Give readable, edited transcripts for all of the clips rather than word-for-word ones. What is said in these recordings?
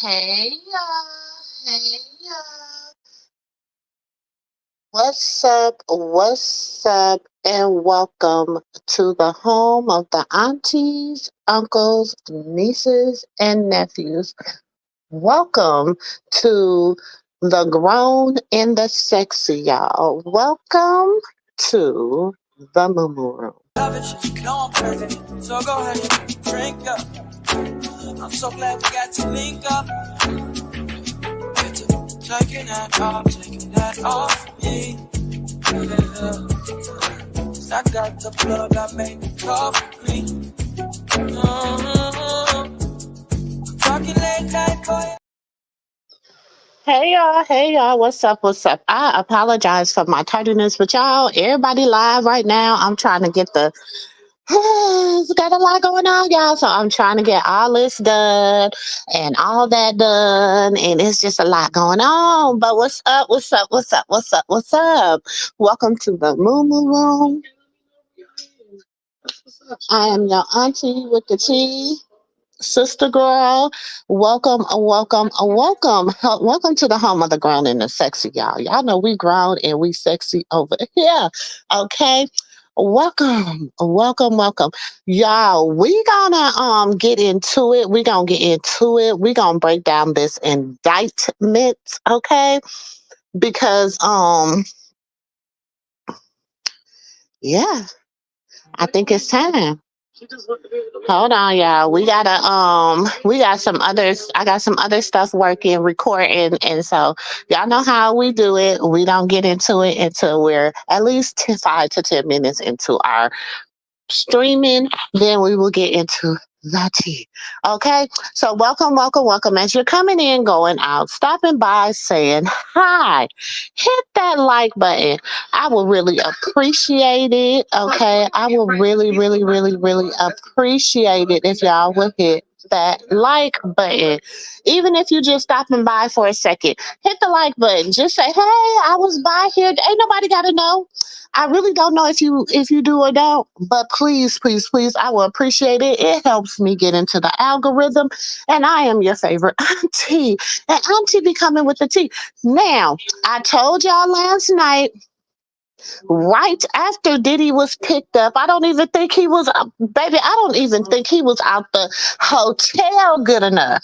Hey y'all, hey y'all. What's up? What's up? And welcome to the home of the aunties, uncles, nieces, and nephews. Welcome to the grown and the sexy, y'all. Welcome to the MooMoo room. No, I'm crazy. So go ahead and drink up. I'm so glad we got to link up. Taking that off me. Yeah. I got the plug, I made the coffee. Talking late night, boy. Hey y'all, what's up, what's up? I apologize for my tardiness, but y'all, everybody live right now. I'm trying to get the it's got a lot going on, y'all. So I'm trying to get all this done and all that done. And it's just a lot going on. But what's up? What's up? What's up? What's up? What's up? Welcome to the MooMoo room. I am your auntie with the tea. Sister girl, welcome, welcome, welcome, welcome to the home of the grown and the sexy, y'all. Y'all know we grown and we sexy over here. Okay, welcome, welcome, welcome, y'all. We gonna get into it. We gonna get into it. We gonna break down this indictment, okay? Because yeah, I think it's time. Hold on, y'all. We got some others. I got some other stuff working, recording, and so y'all know how we do it. We don't get into it until we're at least 5 to 10 minutes into our streaming, then we will get into the tea. Okay, so welcome, welcome, welcome. As you're coming in, going out, stopping by, saying hi, hit that like button. I will really appreciate it. Okay, I will really, really, really, really appreciate it if y'all would hit that like button. Even if you just stopping by for a second, hit the like button. Just say, hey, I was by here. Ain't nobody gotta know. I really don't know if you do or don't, but please, please, please, I will appreciate it. It helps me get into the algorithm, and I am your favorite auntie, and auntie be coming with the tea. Now, I told y'all last night, right after Diddy was picked up, I don't even think he was, baby, I don't even think he was out the hotel good enough.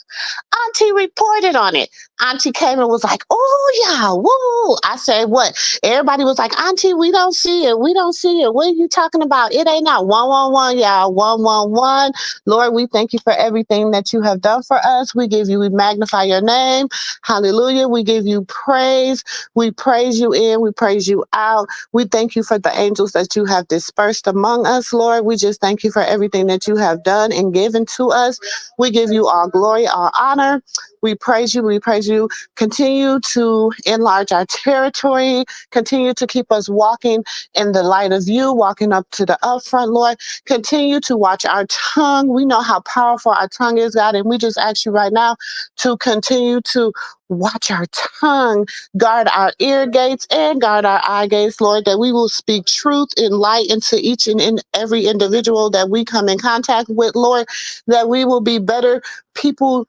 Auntie reported on it. Auntie came and was like, oh, yeah, woo. I said, what? Everybody was like, Auntie, we don't see it. We don't see it. What are you talking about? It ain't not 111, y'all. 111. Lord, we thank you for everything that you have done for us. We magnify your name. Hallelujah. We give you praise. We praise you in. We praise you out. We thank you for the angels that you have dispersed among us, Lord. We just thank you for everything that you have done and given to us. We give you all glory, all honor. We praise you. We praise you. Continue to enlarge our territory. Continue to keep us walking in the light of you, walking up to the upfront, Lord. Continue to watch our tongue. We know how powerful our tongue is, God, and we just ask you right now to continue to watch our tongue, guard our ear gates and guard our eye gates, Lord, that we will speak truth and light into each and in every individual that we come in contact with, Lord, that we will be better people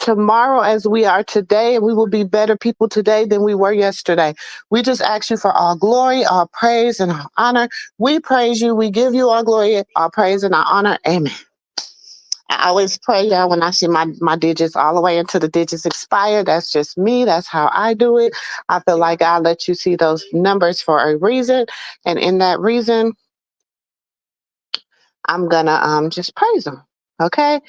tomorrow as we are today, and we will be better people today than we were yesterday. We just ask you for all glory, all praise, and all honor. We praise you. We give you all glory, all praise, and all honor. Amen. I always pray, y'all, when I see my digits all the way into the digits expire. That's just me. That's how I do it. I feel like God let you see those numbers for a reason. And in that reason, I'm going to just praise them. Okay?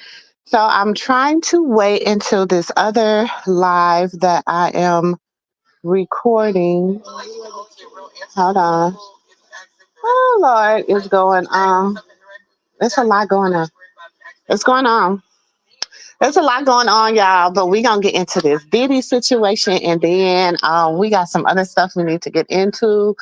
So I'm trying to wait until this other live that I am recording. Hold on. Oh, Lord, it's going on. There's a lot going on. It's going on. There's a lot going on, y'all, but we're going to get into this Diddy situation, and then we got some other stuff we need to get into.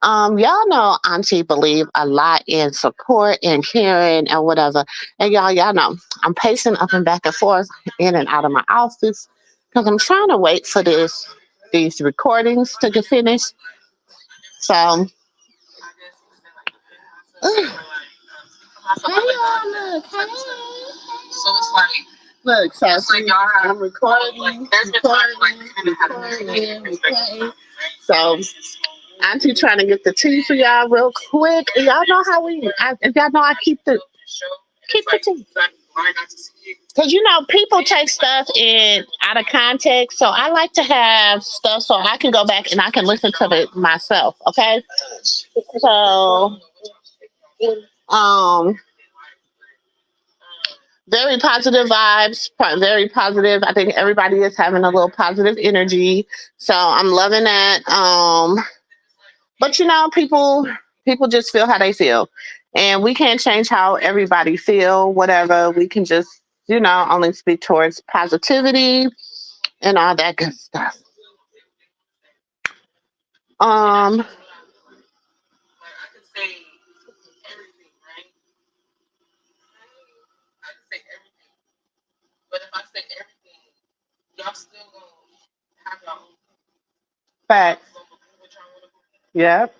Y'all know Auntie believe a lot in support and caring and whatever. And y'all know I'm pacing up and back and forth in and out of my office because I'm trying to wait for these recordings to get finished. So, hey, y'all, look, hey. Look, so see, I'm recording. So Auntie trying to get the tea for y'all real quick. Y'all know how if y'all know I keep the tea. Because you know, people take stuff in out of context, so I like to have stuff so I can go back and I can listen to it myself. Okay, so um, very positive vibes, very positive. I think everybody is having a little positive energy, so I'm loving that. But you know, people just feel how they feel, and we can't change how everybody feel. Whatever, we can just only speak towards positivity and all that good stuff. Um, facts. Yep.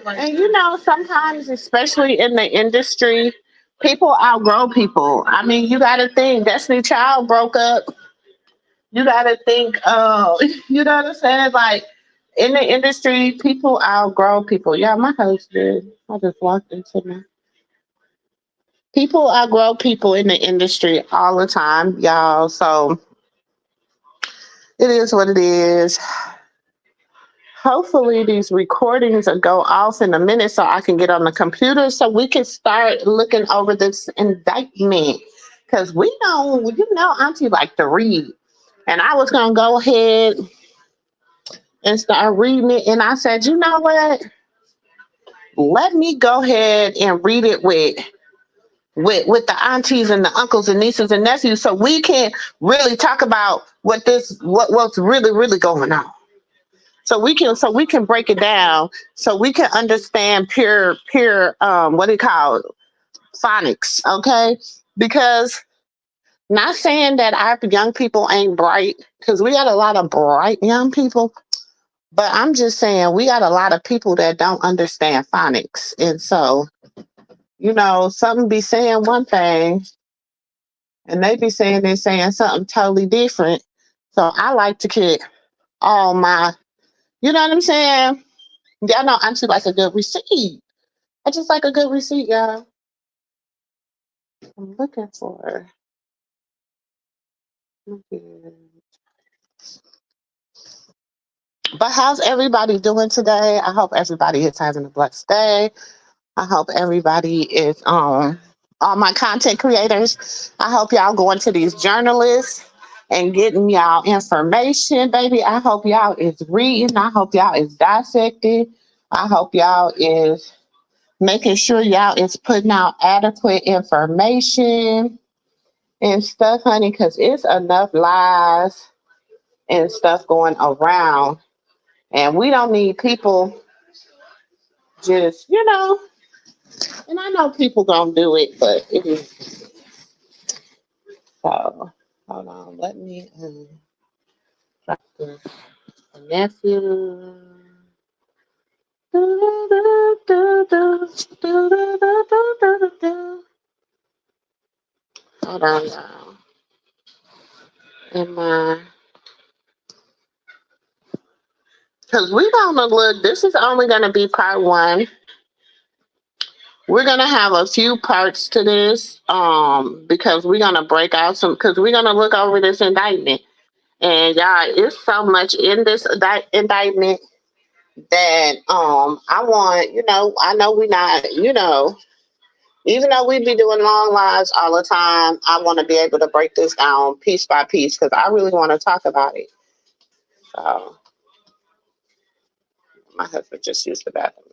And you know, sometimes, especially in the industry, people outgrow people. I mean, you got to think Destiny Child broke up. You got to think, you know what I'm saying? Like in the industry, people outgrow people. Yeah, my husband. I just walked into my. People outgrow people in the industry all the time, y'all. So it is what it is. Hopefully these recordings will go off in a minute so I can get on the computer so we can start looking over this indictment. Cause Auntie like to read. And I was gonna go ahead and start reading it. And I said, you know what? Let me go ahead and read it with the aunties and the uncles and nieces and nephews so we can really talk about what's really going on. So we can break it down so we can understand pure what do you call it? Phonics, okay? Because not saying that our young people ain't bright, because we got a lot of bright young people, but I'm just saying we got a lot of people that don't understand phonics. And so, something be saying one thing and they be saying they're saying something totally different. So I like to get all my, you know what I'm saying? Y'all know Auntie like a good receipt. I just like a good receipt, y'all. I'm looking for. But how's everybody doing today? I hope everybody is having a blessed day. I hope everybody is all my content creators. I hope y'all going to these journalists and getting y'all information, baby. I hope y'all is reading. I hope y'all is dissecting. I hope y'all is making sure y'all is putting out adequate information and stuff, honey, because it's enough lies and stuff going around. And we don't need people just, and I know people gonna do it, but it is so. Hold on, let me drop this nephew. Hold on, y'all. Am I? Because we gonna look. This is only gonna be part one. We're gonna have a few parts to this, because we're gonna break out some. Because we're gonna look over this indictment, and y'all, it's so much in this indictment that I want. I know we not. Even though we be doing long lives all the time, I want to be able to break this down piece by piece because I really want to talk about it. So my husband just used the bathroom.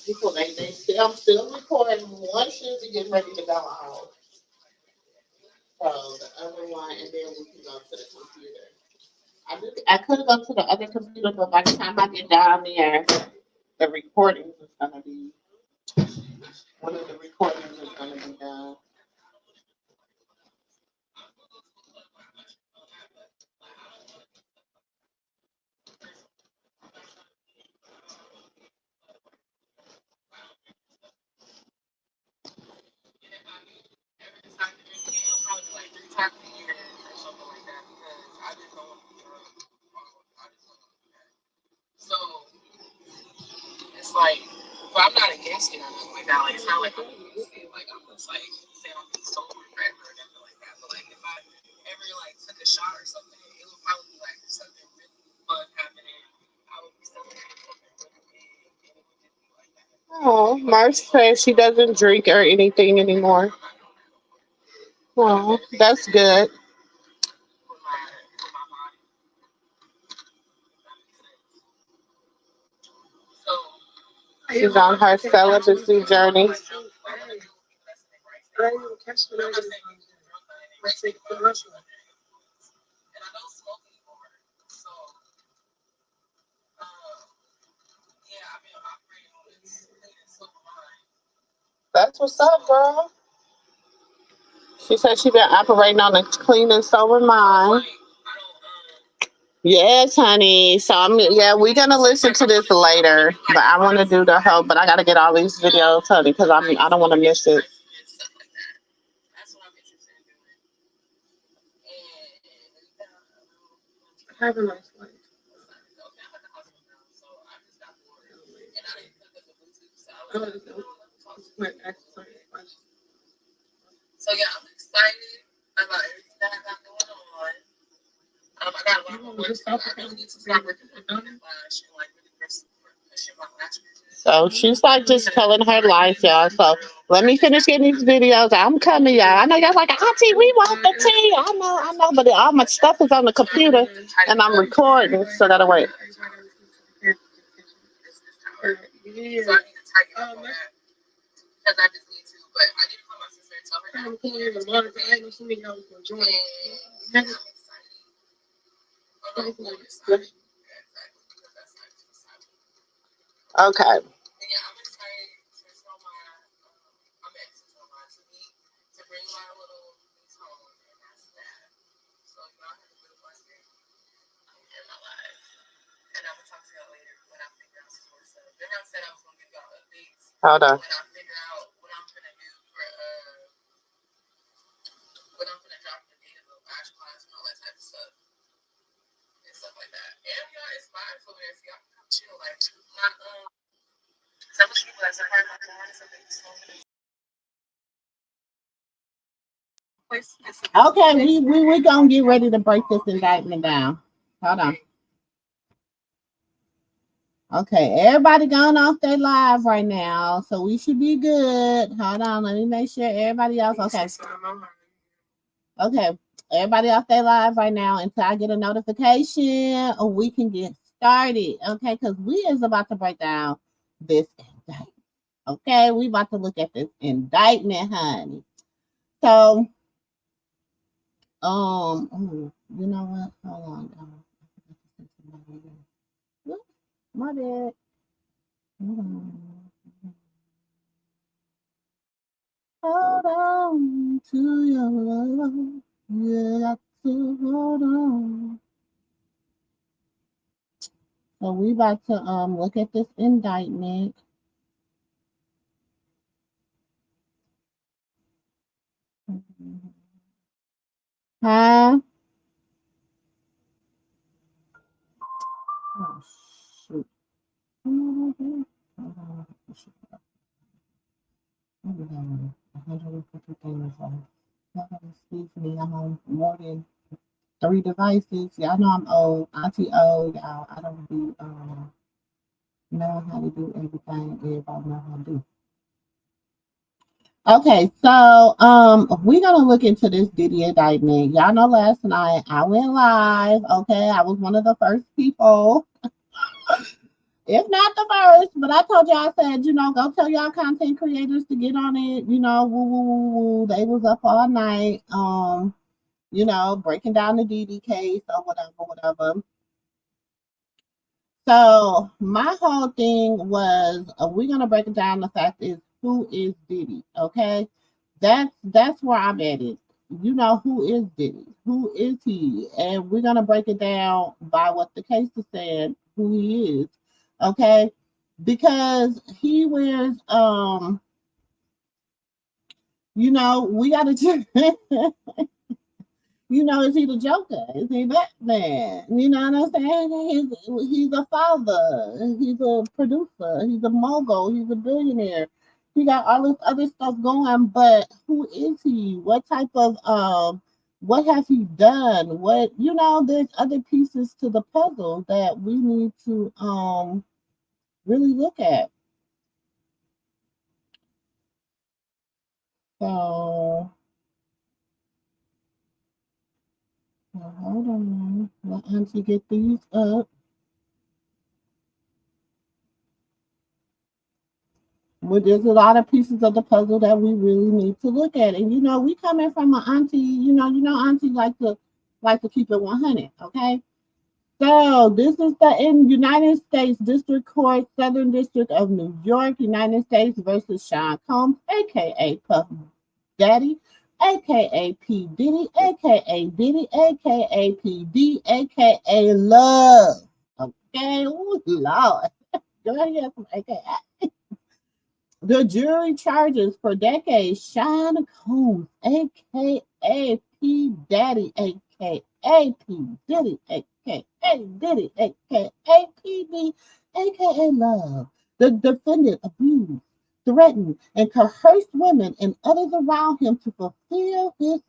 People, I'm still recording. One should be getting ready to go out. So the other one, and then we can go to the computer. I could go to the other computer, but by the time I get down there, the recording is gonna be one of the recordings is gonna be done. Oh, March says she doesn't drink or anything anymore. Oh, that's good. She's on her celibacy journey. That's what's up, girl. She said she been operating on a clean and sober mind. Yes, honey. So yeah, we're gonna listen to this later. But I want to do the help, but I gotta get all these videos, honey, because I don't want to miss it. Have a nice life. So she's like just telling her life, y'all. So let me finish getting these videos. I'm coming, y'all. I know y'all like, Auntie, we want the tea. I know, but all my stuff is on the computer and I'm recording, so that'll work. Okay. Hold on. Okay, we're gonna get ready to break this indictment down. Hold on. Okay, everybody going off their live right now, so we should be good. Hold on, let me make sure everybody else. Okay. Okay, everybody off their live right now until I get a notification, or we can get started. Okay, because we is about to break down this indictment. Okay, we about to look at this indictment, honey. So, you know what? Hold on. My bad. Hold on to your love. You got to hold on. So we about to look at this indictment. Huh? Oh shoot. Excuse me, I'm on more than 3 devices. Y'all know I'm old. Auntie old, y'all. I don't be know how to do everything everybody know how to do. Okay, so we're gonna look into this Diddy indictment. Y'all know last night I went live. Okay, I was one of the first people If not the first, but I told y'all, I said, go tell y'all content creators to get on it. Woo, woo, woo, woo. They was up all night, breaking down the Diddy case or whatever, whatever. So my whole thing was, we're gonna break it down. The fact is, who is Diddy? Okay, that's where I'm at it. Who is Diddy? Who is he? And we're gonna break it down by what the case is saying, who he is. Okay, because he wears we gotta is he the Joker? Is he Batman? You know what I'm saying? He's a father. He's a producer. He's a mogul. He's a billionaire. He got all this other stuff going, but who is he? What type of what has he done? There's other pieces to the puzzle that we need to really look at. So hold on. Let Auntie get these up. Well, there's a lot of pieces of the puzzle that we really need to look at. And we coming from an auntie, auntie like to keep it 100, okay? So this is the in United States District Court, Southern District of New York, United States versus Sean Combs, aka Puff Daddy, aka P. Diddy, aka Diddy, aka P. D, aka Love. Okay, oh Lord. Go ahead, some aka. The jury charges for decades Sean Combs, aka P. Daddy, aka P. Diddy, aka Diddy, aka P. D, aka Love. The defendant abused, threatened, and coerced women and others around him to fulfill his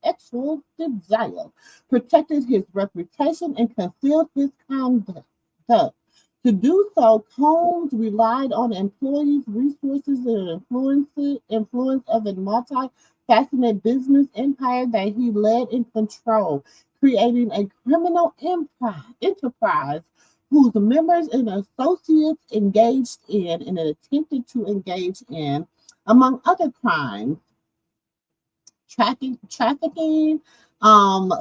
sexual desire, protected his reputation, and concealed his conduct. To do so, Combs relied on employees' resources and influence of a multifaceted business empire that he led and controlled, creating a criminal enterprise whose members and associates engaged in and attempted to engage in, among other crimes, trafficking,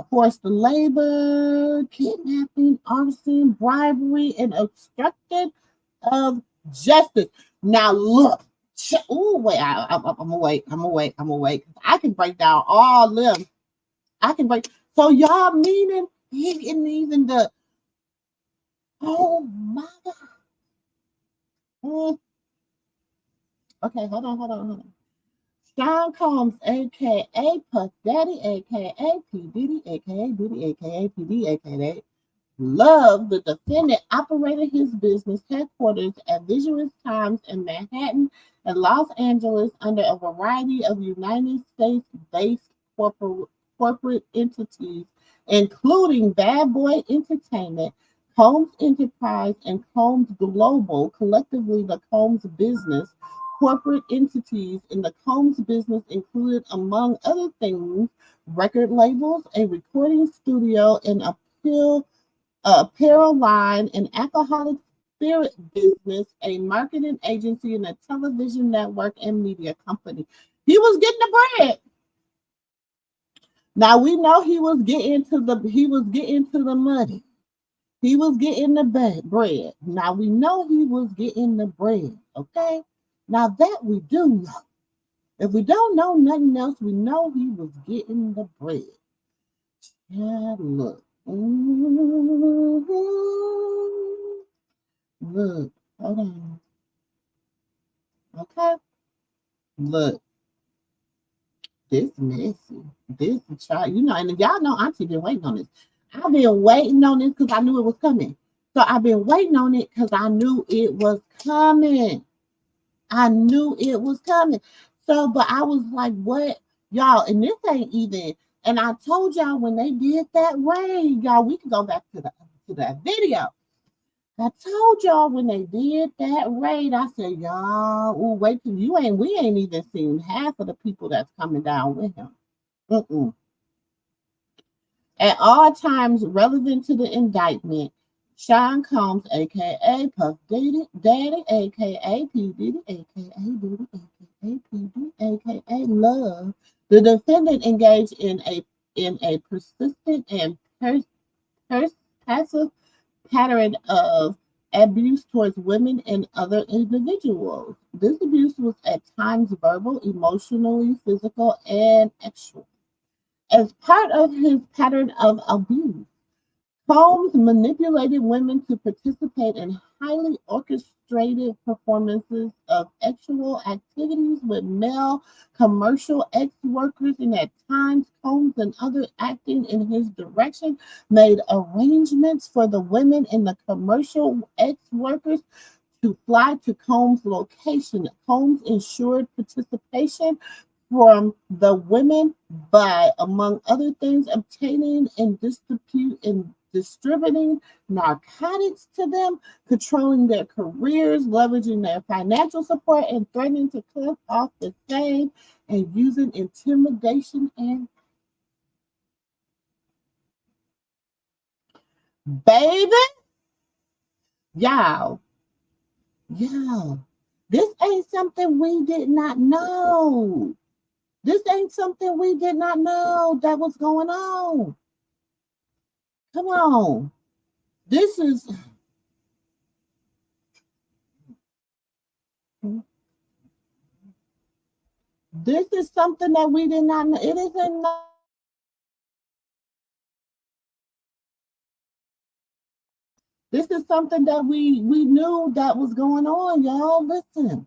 forced labor, kidnapping, arson, bribery, and obstruction of justice. Now look, oh wait, I'm gonna wait. I'm gonna wait. I'm gonna wait. I can break down all them. I can break. So y'all meaning he didn't even the. Oh my God. Okay, hold on. Sean Combs, aka Puff Daddy, aka P. Diddy, aka Diddy, aka P. D, aka Love, the defendant, operated his business headquarters at Visuous Times in Manhattan and Los Angeles under a variety of United States-based corporate entities, including Bad Boy Entertainment, Combs Enterprise, and Combs Global, collectively the Combs Business. Corporate entities in the Combs business included, among other things, record labels, a recording studio, and apparel line, an alcoholic spirit business, a marketing agency, and a television network and media company. He was getting the bread. Now we know he was getting to the money. He was getting the bread. Now we know he was getting the bread. Okay. Now that we do know. If we don't know nothing else, we know he was getting the bread. Yeah, look. Look. Hold on. Okay. Look. This messy. This child. And y'all know Auntie been waiting on this. I've been waiting on this because I knew it was coming. So I've been waiting on it because I knew it was coming. I knew it was coming. So, but I was like, what? Y'all, and this ain't even, and I told y'all when they did that raid, y'all, we can go back to that video. I told y'all when they did that raid, I said, y'all, wait till we ain't even seen half of the people that's coming down with him. Mm-mm. At all times relevant to the indictment, Sean Combs, aka Puff Daddy, aka P. Diddy, aka Diddy, aka P. Diddy, aka Love. The defendant engaged in a persistent and passive pattern of abuse towards women and other individuals. This abuse was at times verbal, emotionally, physical, and sexual. As part of his pattern of abuse, Holmes manipulated women to participate in highly orchestrated performances of sexual activities with male commercial ex workers, and at times, Holmes and others acting in his direction made arrangements for the women and the commercial ex workers to fly to Combs' location. Combs ensured participation from the women by, among other things, obtaining and distributing narcotics to them, controlling their careers, leveraging their financial support, and threatening to cut off the same, and using intimidation and baby, y'all, y'all. This ain't something we did not know. This ain't something we did not know that was going on. Come on. This is something that we did not know. It isn't. This is something that we knew that was going on, y'all. Listen.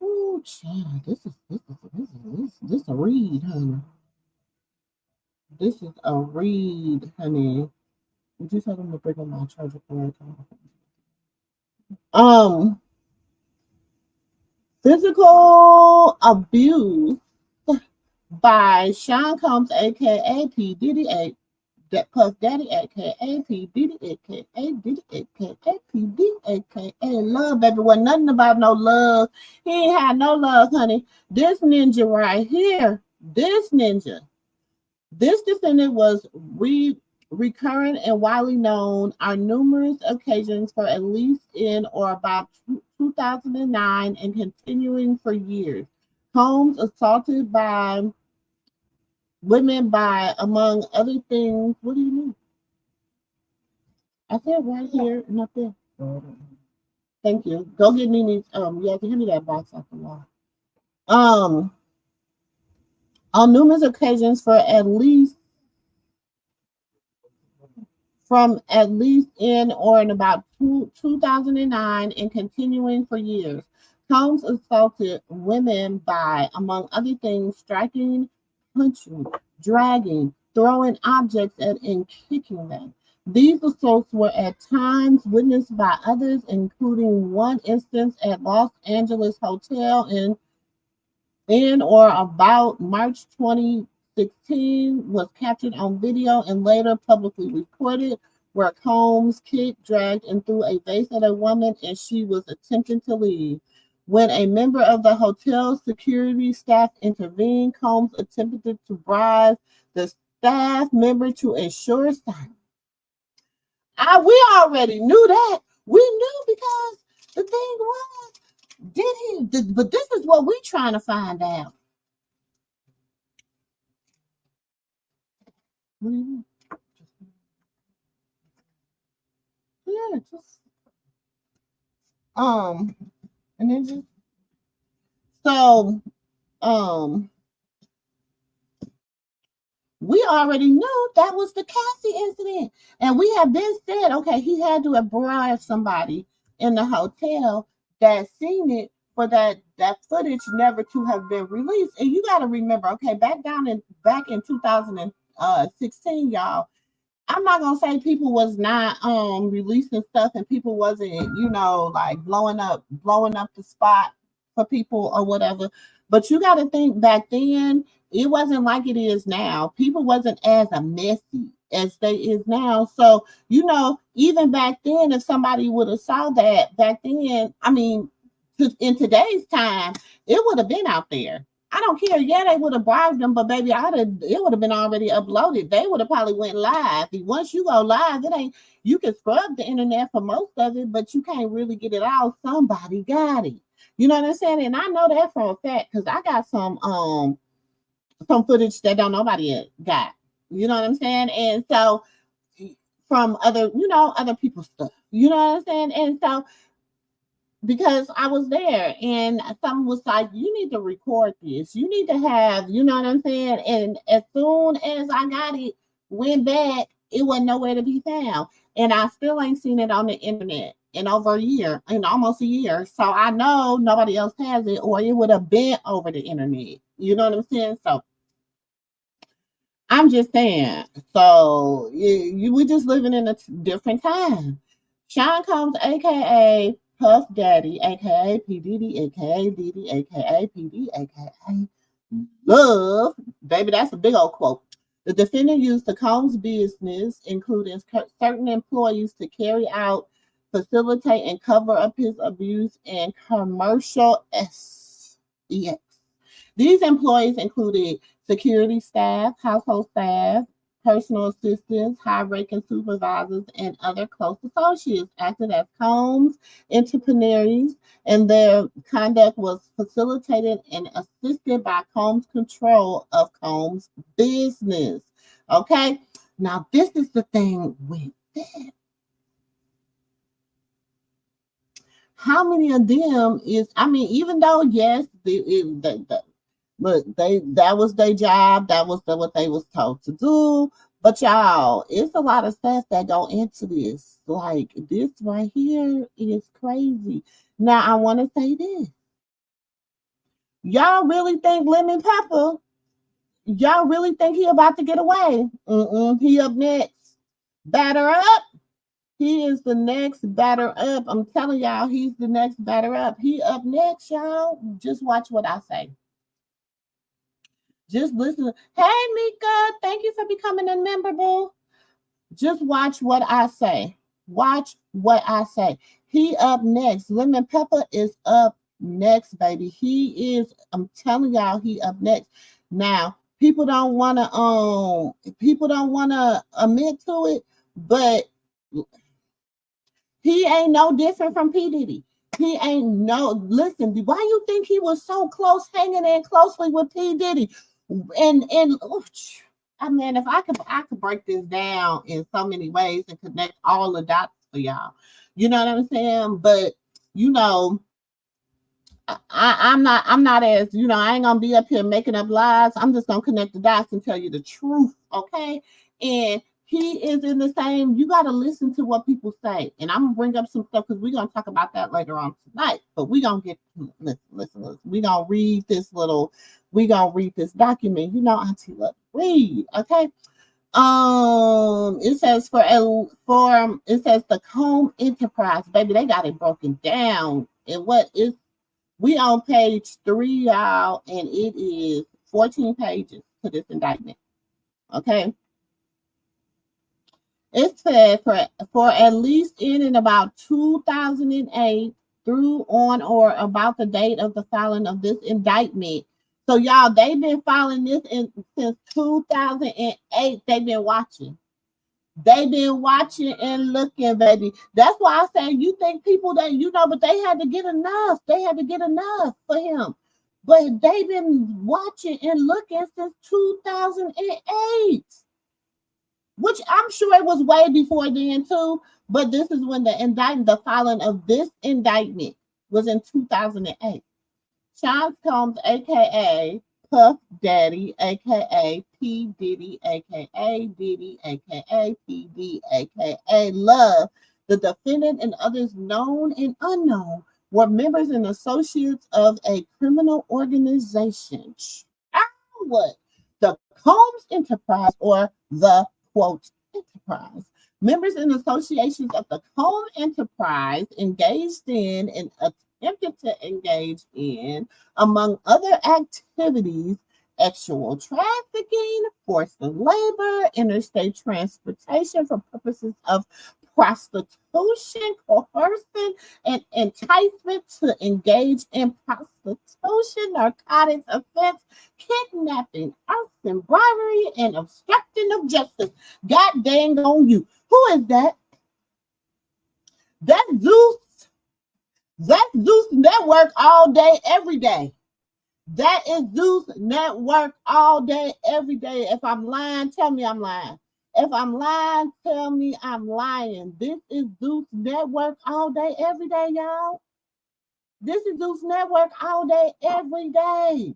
Oh, child, this a read, honey. This is a read, honey. Would you tell them to bring up my charger cord? Physical abuse by Sean Combs, aka P. Diddy, Puff Daddy, aka P. Diddy, aka Diddy, aka P. Diddy, aka Love, baby. Wasn't nothing about no love. He ain't had no love, honey. This ninja right here, this defendant was recurrent and widely known on numerous occasions for at least in or about 2009 and continuing for years. Combs assaulted by women by, among other things, what do you mean? I said right here and up there. Thank you. Go get Nene. Yeah, give me that box off the wall. On numerous occasions for at least in or in about 2009 and continuing for years. Combs assaulted women by, among other things, striking, punching, dragging, throwing objects at and kicking them. These assaults were at times witnessed by others, including one instance at Los Angeles Hotel in or about March 2016 was captured on video and later publicly reported, where Combs kicked, dragged, and threw a vase at a woman and she was attempting to leave. When a member of the hotel's security staff intervened, Combs attempted to bribe the staff member to ensure silence. We already knew that. We knew because the thing was, but this is what we're trying to find out. What do you mean? Yeah, just and then just so we already knew that was the Cassie incident, and we have been said, okay, he had to have bribed somebody in the hotel that seen it for that footage never to have been released. And you got to remember, okay, back in 2016, y'all. I'm not gonna say people was not releasing stuff and people wasn't, like blowing up the spot for people or whatever. But you gotta think back then, it wasn't like it is now. People wasn't as a messy as they is now. So, even back then, if somebody would have saw that back then, I mean, in today's time, it would have been out there. I don't care. Yeah, they would have bribed them, but baby, it would have been already uploaded. They would have probably went live. Once you go live, it ain't you can scrub the internet for most of it, but you can't really get it all. Somebody got it. You know what I'm saying? And I know that for a fact because I got some footage that don't nobody got. You know what I'm saying? And so from other, other people's stuff. You know what I'm saying? And so because I was there and someone was like, you need to record this. You need to have, you know what I'm saying? And as soon as I got it, went back, it wasn't nowhere to be found. And I still ain't seen it on the internet in over a year, in almost a year. So I know nobody else has it, or it would have been over the internet. You know what I'm saying? So I'm just saying. So we just living in a different time. Sean Combs, aka Puff Daddy, aka P Diddy, aka Diddy, aka PD, aka Love, baby, that's a big old quote. The defendant used the Combs business, including certain employees, to carry out, facilitate, and cover up his abuse and commercial sex. These employees included security staff, household staff, personal assistants, high-ranking supervisors, and other close associates acted as Combs intermediaries, and their conduct was facilitated and assisted by Combs' control of Combs' business. Okay, now this is the thing with that. How many of them is? I mean, even though yes, but that was their job. That was what they was told to do. But y'all, it's a lot of stuff that go into this. Like this right here is crazy. Now I want to say this. Y'all really think Lemon Pepper? Y'all really think he about to get away? He up next. Batter up. He is the next batter up. I'm telling y'all, he's the next batter up. He up next, y'all. Just watch what I say. Just listen. Hey, Mika, thank you for becoming a member, boo. Just watch what I say. Watch what I say. He up next. Lemon Pepper is up next, baby. He is, I'm telling y'all, he up next. Now, people don't want to admit to it, but he ain't no different from P. Diddy. He ain't listen, why you think he was so close, hanging in closely with P. Diddy? And I mean, if I could break this down in so many ways and connect all the dots for y'all. You know what I'm saying? But I'm not as, I ain't gonna be up here making up lies. I'm just gonna connect the dots and tell you the truth, okay? And he is in the same, you gotta listen to what people say. And I'm gonna bring up some stuff because we're gonna talk about that later on tonight. But we're gonna listen. We're gonna read this document. Auntie love read, okay? It says it says the Comb Enterprise, baby, they got it broken down. And what is we on page 3, y'all, and it is 14 pages to this indictment. Okay. It said for at least in and about 2008 through on or about the date of the filing of this indictment. So y'all, they've been filing this since 2008. They've been watching. They've been watching and looking, baby. That's why I say you think people that but they had to get enough. They had to get enough for him. But they've been watching and looking since 2008. Which I'm sure it was way before then too, but this is when the filing of this indictment was in 2008. Sean Combs, aka Puff Daddy, aka P Diddy, aka Diddy, aka PD, aka Love, the defendant and others known and unknown were members and associates of a criminal organization. What? The Combs Enterprise, or the quote enterprise. Members and associations of the Combs Enterprise engaged in and attempted to engage in, among other activities, sexual trafficking, forced labor, interstate transportation for purposes of prostitution, coercion, and enticement to engage in prostitution, narcotics offense, kidnapping, arson, bribery, and obstruction of justice. God dang on you. Who is that? That's Zeus. That's Zeus Network all day, every day. That is Zeus Network all day, every day. If I'm lying, tell me I'm lying. If I'm lying, tell me I'm lying. This is Zeus Network all day, every day, y'all. This is Zeus Network all day, every day.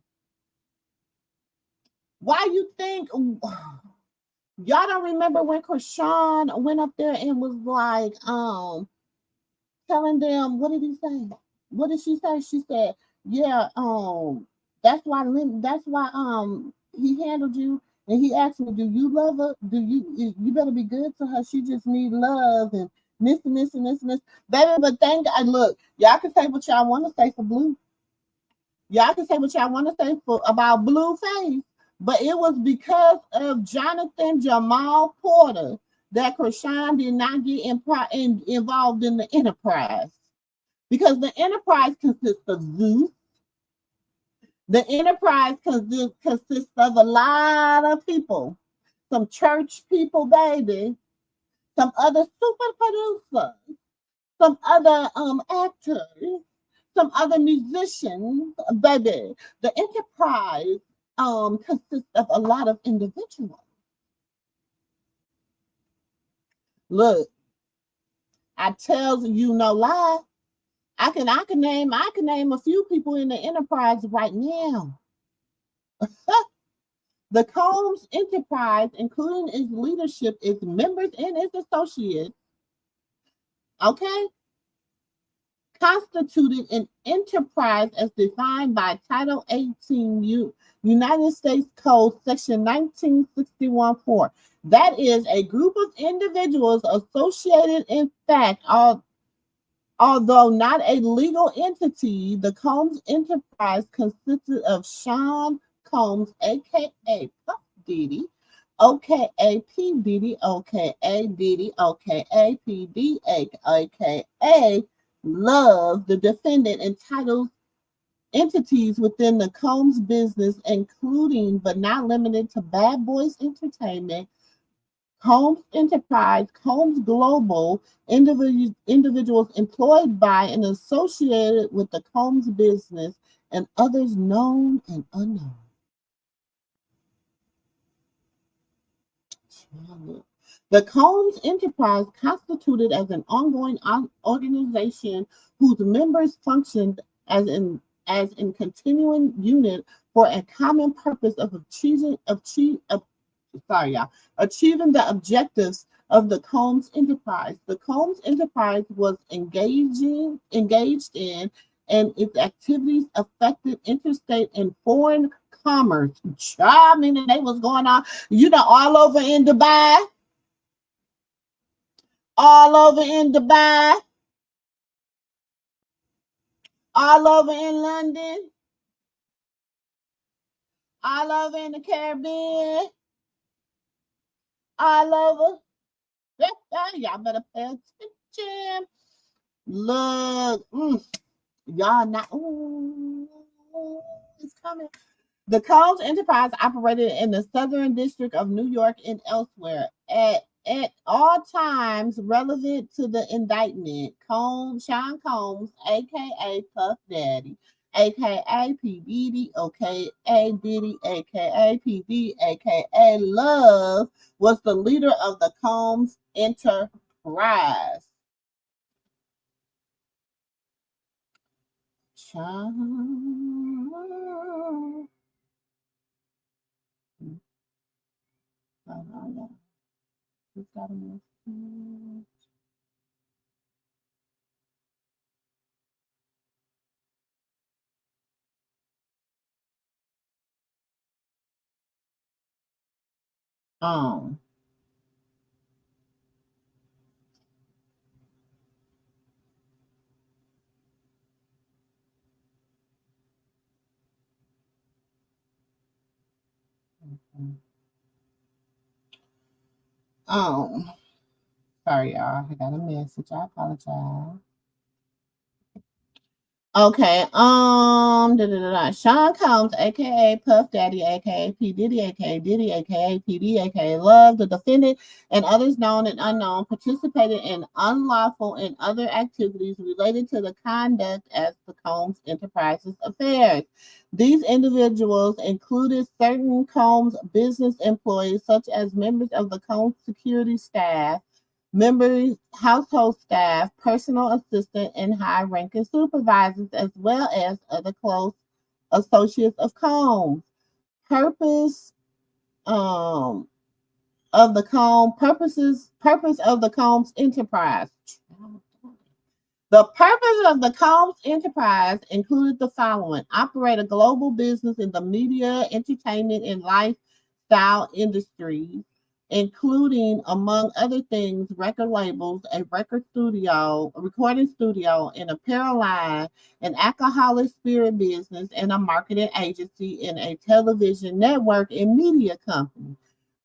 Why you think y'all don't remember when Krishan went up there and was like, telling them, what did he say? What did she say? She said, yeah, that's why he handled you, and he asked me, do you love her? You better be good to her. She just need love and this and this and this and this. Baby, but thank God, look, y'all can say what y'all want to say for Blue. Y'all can say what y'all want to say for about Blueface, but it was because of Jonathan Jamal Porter that Krishan did not get involved in the enterprise. Because the enterprise consists of Zeus. The enterprise consists of a lot of people. Some church people, baby. Some other super producers. Some other actors. Some other musicians, baby. The enterprise consists of a lot of individuals. Look, I tells you no lie. I can name a few people in the enterprise right now. The Combs enterprise, including its leadership, its members, and its associates, okay, constituted an enterprise as defined by Title 18 United States Code, Section 1961-4. That is a group of individuals associated in fact, although not a legal entity. The Combs enterprise consisted of Sean Combs, aka Puff Diddy, aka P Diddy, aka Diddy, aka P D, aka Love, the defendant, entitled entities within the Combs business, including but not limited to Bad Boys Entertainment, Combs Enterprise, Combs Global, individuals employed by and associated with the Combs business, and others known and unknown. The Combs Enterprise constituted as an ongoing organization whose members functioned as in continuing unit for a common purpose of achieving the objectives of the Combs Enterprise. The Combs Enterprise was engaged in, and its activities affected interstate and foreign commerce. I mean, they was going on, all over in Dubai, all over in Dubai, all over in London, all over in the Caribbean, all over. Y'all better pay attention. Look, y'all not. Ooh, it's coming. The Combs Enterprise operated in the Southern District of New York and elsewhere at all times relevant to the indictment. Sean Combs, aka Puff Daddy, aka P Diddy, aka Diddy, aka P D, aka Love, was the leader of the Combs Enterprise. Sean. Um, um, Sorry, y'all. I got a message. I apologize. Okay. Sean Combs, aka Puff Daddy, aka P Diddy, aka Diddy, aka PD, aka Love, the defendant, and others known and unknown participated in unlawful and other activities related to the conduct as the Combs Enterprises affairs. These individuals included certain Combs business employees, such as members of the Combs security staff, members, household staff, personal assistant, and high-ranking supervisors, as well as other close associates of Combs. Purpose of the purpose of the Combs enterprise. The purpose of the Combs enterprise included the following: operate a global business in the media, entertainment, and lifestyle industries, including, among other things, record labels, a record studio, a recording studio, an apparel line, an alcoholic spirit business, and a marketing agency, and a television network and media company.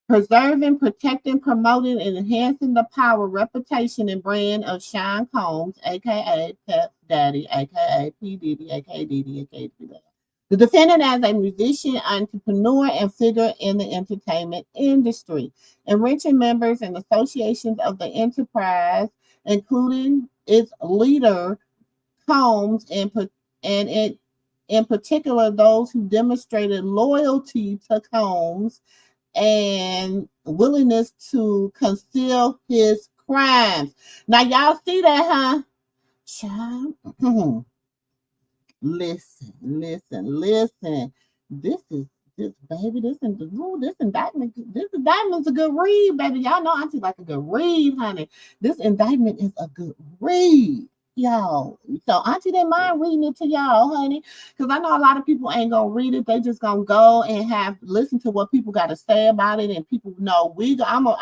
Preserving, protecting, promoting, and enhancing the power, reputation, and brand of Sean Combs, aka Pep Daddy, aka P. Diddy, aka Diddy, aka P. Daddy. The defendant as a musician, entrepreneur, and figure in the entertainment industry, enriching members and associations of the enterprise, including its leader, Combs, and it, in particular, those who demonstrated loyalty to Combs and willingness to conceal his crimes. Now, y'all see that, huh? Child. Listen. This is this baby. This indictment's a good read, baby. Y'all know Auntie like a good read, honey. This indictment is a good read, y'all. So Auntie didn't mind reading it to y'all, honey, because I know a lot of people ain't gonna read it. They just gonna go and have listen to what people got to say about it, and people know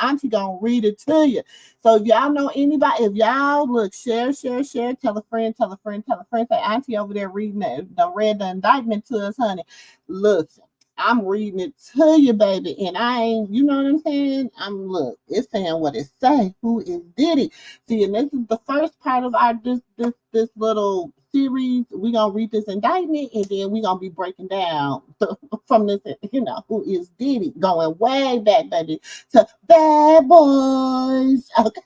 Auntie gonna read it to you. So if y'all know anybody, if y'all look, share, tell a friend, say Auntie over there reading read the indictment to us, honey. Listen, I'm reading it to you, baby, and I ain't, you know what I'm saying? It's saying what it say. Who is Diddy? See, and this is the first part of our this little series. We gonna read this indictment, and then we gonna be breaking down from this, who is Diddy, going way back, baby, to Bad Boys. Okay.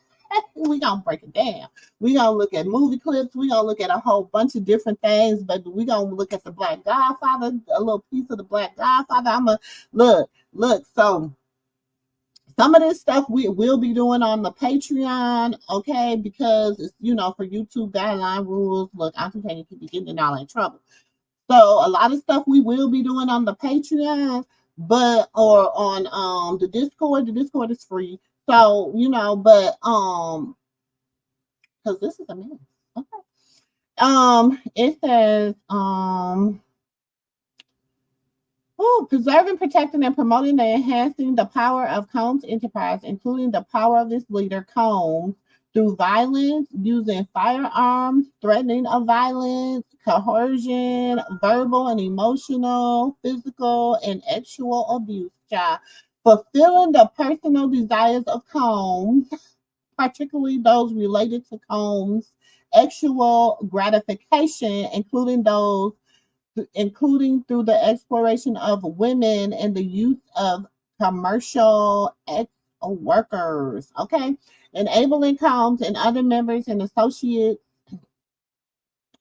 We gonna break it down. We gonna look at movie clips. We gonna look at a whole bunch of different things, but we gonna look at the Black Godfather, a little piece of the Black Godfather. I'ma look. So some of this stuff we will be doing on the Patreon, okay? Because it's for YouTube guideline rules. Look, I'm trying to keep getting y'all in trouble. So a lot of stuff we will be doing on the Patreon, or on the Discord. The Discord is free. So, because this is a mess. Okay. It says, preserving, protecting, and promoting and enhancing the power of Combs Enterprise, including the power of its leader, Combs, through violence, using firearms, threatening of violence, coercion, verbal and emotional, physical, and sexual abuse, fulfilling the personal desires of Combs, particularly those related to Combs' sexual gratification, including through the exploration of women and the use of commercial workers. Okay, enabling Combs and other members and associates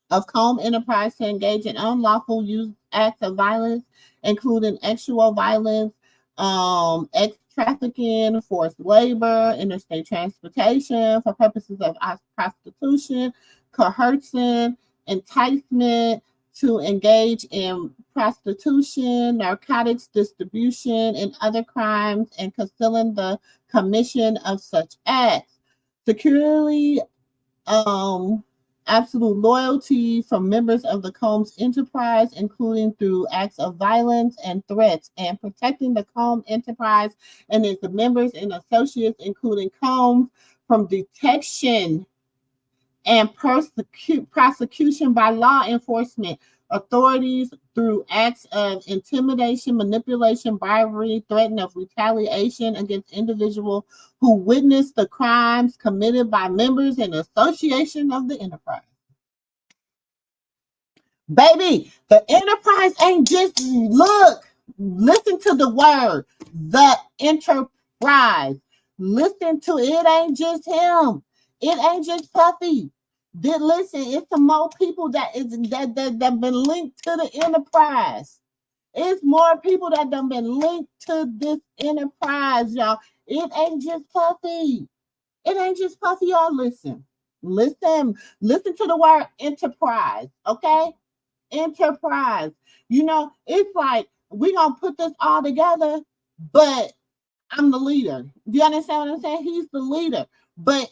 of Combs Enterprise to engage in unlawful use acts of violence, including sexual violence, trafficking, forced labor, interstate transportation for purposes of prostitution, coercion, enticement to engage in prostitution, narcotics distribution, and other crimes, and concealing the commission of such acts. Securely, absolute loyalty from members of the Combs Enterprise, including through acts of violence and threats, and protecting the Combs Enterprise and its members and associates, including Combs, from detection and prosecution by law enforcement authorities through acts of intimidation, manipulation, bribery, threat of retaliation against individuals who witnessed the crimes committed by members and association of the enterprise. Baby, the enterprise ain't just listen to the word, the enterprise. Listen to it, ain't just him. It ain't just Puffy. Listen, it's some more people that been linked to the enterprise. It's more people that done been linked to this enterprise, y'all. It ain't just Puffy. It ain't just Puffy, y'all. Listen to the word enterprise, okay? Enterprise. It's like we gonna put this all together, but I'm the leader. Do you understand what I'm saying? He's the leader, but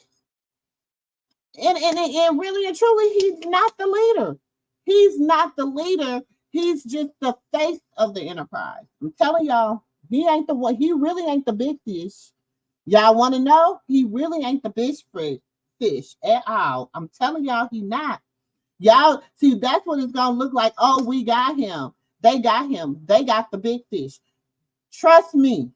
and really and truly, he's not the leader. He's not the leader. He's just the face of the enterprise. I'm telling y'all, he ain't the one. He really ain't the big fish. Y'all want to know? He really ain't the big fish at all. I'm telling y'all, he not. Y'all see, that's what it's gonna look like. Oh, we got him. They got him. They got the big fish. Trust me.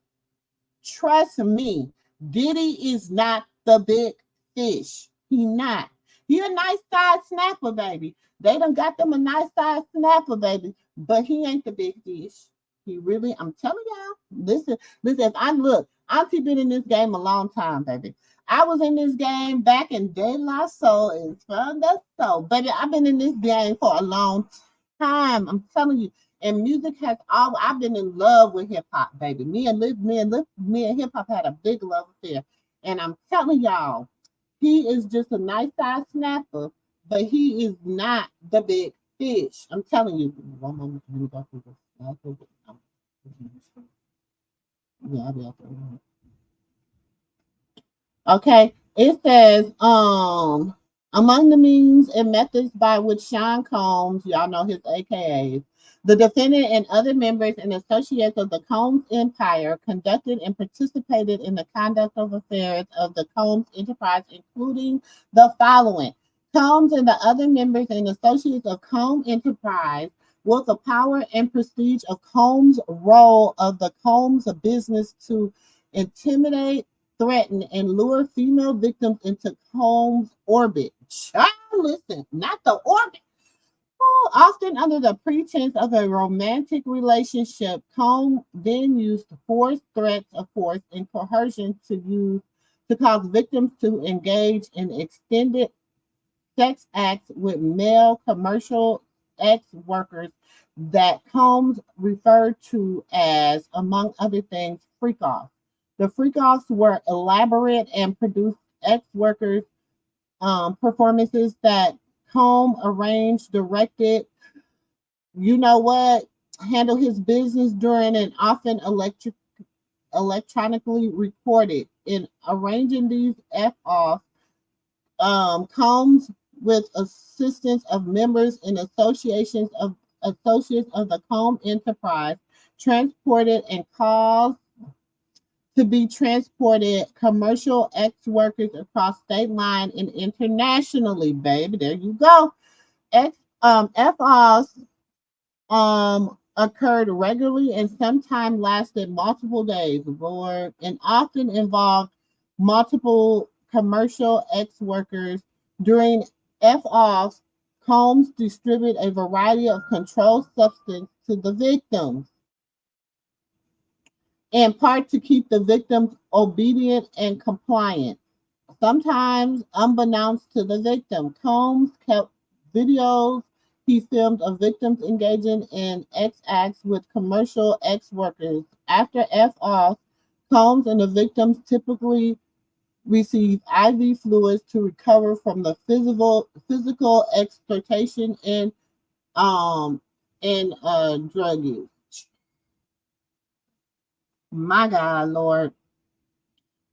Trust me. Diddy is not the big fish. He not. He a nice size snapper, baby. They done got them a nice size snapper, baby. But he ain't the big fish. He really, I'm telling y'all. Listen, if I look, Auntie been in this game a long time, baby. I was in this game back in De La Soul and From the Soul. Baby, I've been in this game for a long time. I'm telling you. And music has all I've been in love with hip hop, baby. Me and hip hop had a big love affair. And I'm telling y'all, he is just a nice size snapper, but he is not the big fish. I'm telling you. One moment, let me go through this. Yeah, I'll be out there. Okay, it says, among the means and methods by which Sean Combs, y'all know his AKAs, the defendant and other members and associates of the Combs Empire conducted and participated in the conduct of affairs of the Combs Enterprise, including the following. Combs and the other members and associates of Combs Enterprise, with the power and prestige of Combs' role of the Combs business to intimidate, threaten, and lure female victims into Combs' orbit. Child, listen, not the orbit. Often under the pretense of a romantic relationship, Combs then used force, threats of force, and coercion to cause victims to engage in extended sex acts with male commercial ex workers that Combs referred to as, among other things, freak offs. The freak offs were elaborate and produced ex workers' performances that Combs arranged, directed, handle his business during and often electronically recorded. In arranging these F-offs, Combs, with assistance of members and associates of the Combs Enterprise, transported and caused to be transported commercial ex-workers across state line and internationally, baby. There you go. F-offs occurred regularly and sometimes lasted multiple days, Lord, and often involved multiple commercial ex-workers. During F-offs, Combs distributed a variety of controlled substance to the victims, in part to keep the victims obedient and compliant. Sometimes, unbeknownst to the victim, Combs kept videos he filmed of victims engaging in X acts with commercial ex workers. After F-off, Combs and the victims typically receive IV fluids to recover from the physical exploitation and drug use. My God, Lord.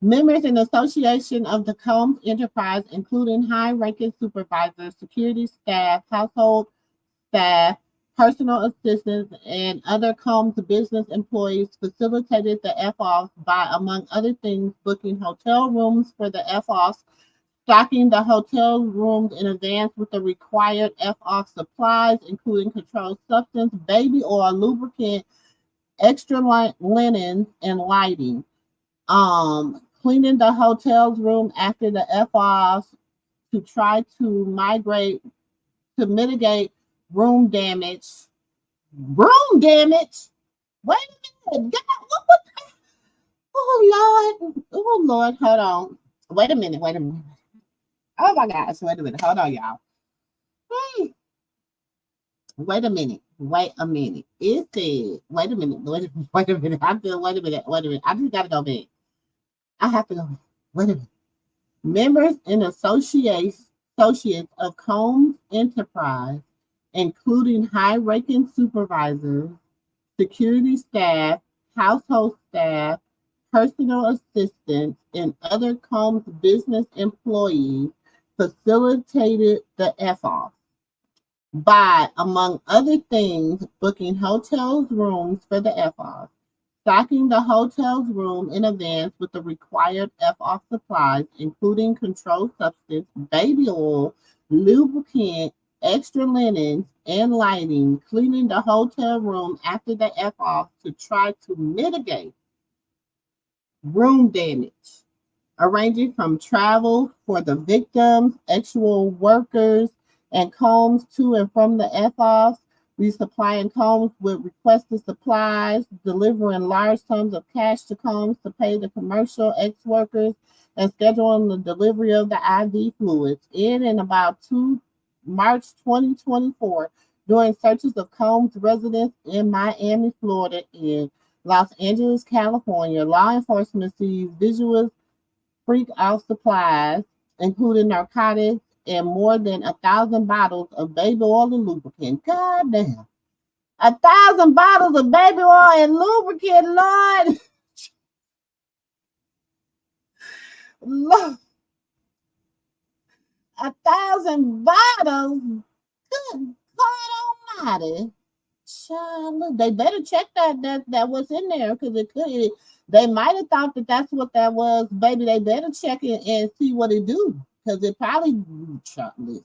Members in association of the Combs Enterprise, including high-ranking supervisors, security staff, household staff, personal assistants, and other Combs business employees, facilitated the F-offs by, among other things, booking hotel rooms for the F-offs, Stocking the hotel rooms in advance with the required F-off supplies, including controlled substance, baby oil, lubricant, extra linens, and lighting. Cleaning the hotel's room after the F-offs to try to mitigate room damage. Room damage? Wait a minute. God, what? Oh, Lord. Oh, Lord. Hold on. Wait a minute. Oh, my gosh. Wait a minute. Hold on, y'all. Wait a minute. It said, wait a minute. Wait a minute. Wait a minute. I just got to go back. I have to go back. Wait a minute. Members and associates of Combs Enterprise, including high-ranking supervisors, security staff, household staff, personal assistants, and other Combs business employees, facilitated the F-off by, among other things, booking hotels rooms for the F-off, stocking the hotel's room in advance with the required F-off supplies, including controlled substance, baby oil, lubricant, extra linens, and lighting, cleaning the hotel room after the F-off to try to mitigate room damage, arranging from travel for the victims, actual workers, and Combs to and from the F-offs, resupplying Combs with requested supplies, delivering large sums of cash to Combs to pay the commercial ex-workers, and scheduling the delivery of the IV fluids. In and about March 2024, during searches of Combs' residence in Miami, Florida, and Los Angeles, California, law enforcement seized visual freak out supplies, including narcotics, and more than 1,000 bottles of baby oil and lubricant. God damn. 1,000 bottles of baby oil and lubricant, Lord. Lord. 1,000 bottles. Good God Almighty. Child, look, they better check that what's in there, because they might have thought that that's what that was, baby. They better check it and see what it do, because it probably. Listen.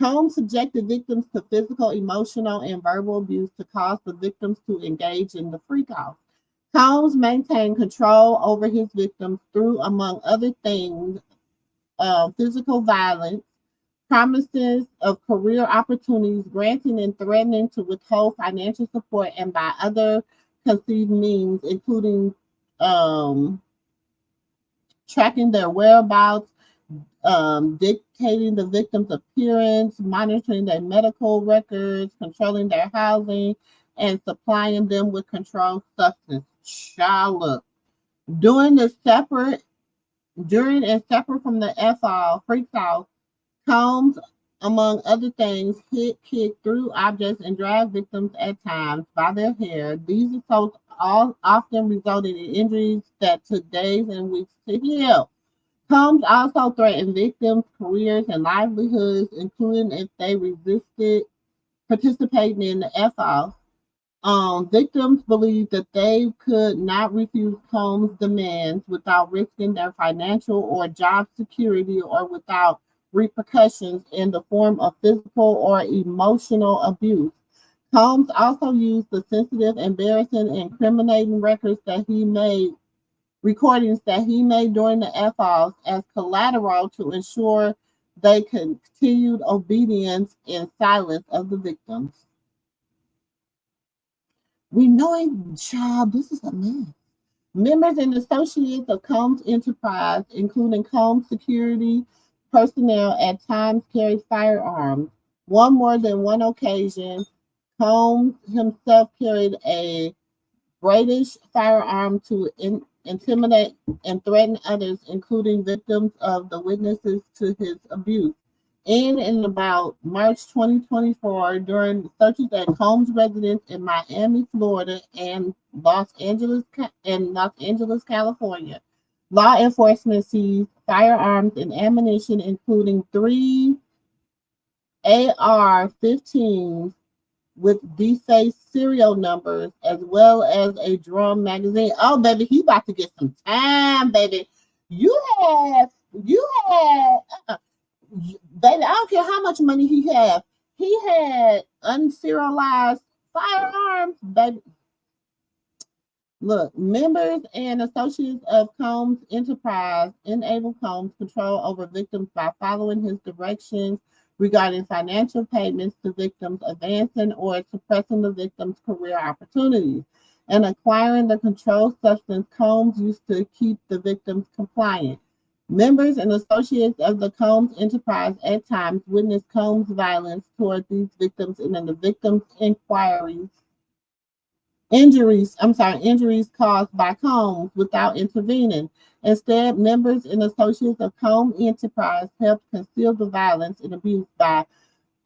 Combs subjected victims to physical, emotional, and verbal abuse to cause the victims to engage in the freak-off. Combs maintained control over his victims through, among other things, physical violence, promises of career opportunities, granting and threatening to withhold financial support, and by other conceived means, including tracking their whereabouts, dictating the victim's appearance, monitoring their medical records, controlling their housing, and supplying them with controlled substance. Charlotte. During and separate from the F-all, freaks out, Combs, among other things, hit, kick, threw objects, and dragged victims at times by their hair. These assaults often resulted in injuries that took days and weeks to heal. Combs also threatened victims' careers and livelihoods, including if they resisted participating in the F-off. Victims believed that they could not refuse Combs' demands without risking their financial or job security, or without repercussions in the form of physical or emotional abuse. Combs also used the sensitive, embarrassing, and incriminating recordings that he made during the F-offs as collateral to ensure they continued obedience and silence of the victims. We know, child, this is a mess. Members and associates of Combs Enterprise, including Combs security personnel, at times carried firearms. On more than one occasion, Combs himself carried a British firearm to intimidate and threaten others, including victims of the witnesses to his abuse. In about March 2024, during searches at Combs' residence in Miami, Florida, and Los Angeles, California, law enforcement seized firearms and ammunition, including 3 AR-15s with defaced serial numbers, as well as a drum magazine. Oh, baby, he about to get some time, baby. You have You had, baby, I don't care how much money he had. He had unserialized firearms, baby. Look, members and associates of Combs Enterprise enable Combs control over victims by following his directions regarding financial payments to victims, advancing or suppressing the victim's career opportunities, and acquiring the controlled substance Combs used to keep the victims compliant. Members and associates of the Combs Enterprise at times witnessed Combs' violence toward these victims and in the victims' injuries caused by Combs without intervening. Instead, members and associates of Combs Enterprise helped conceal the violence and abuse by,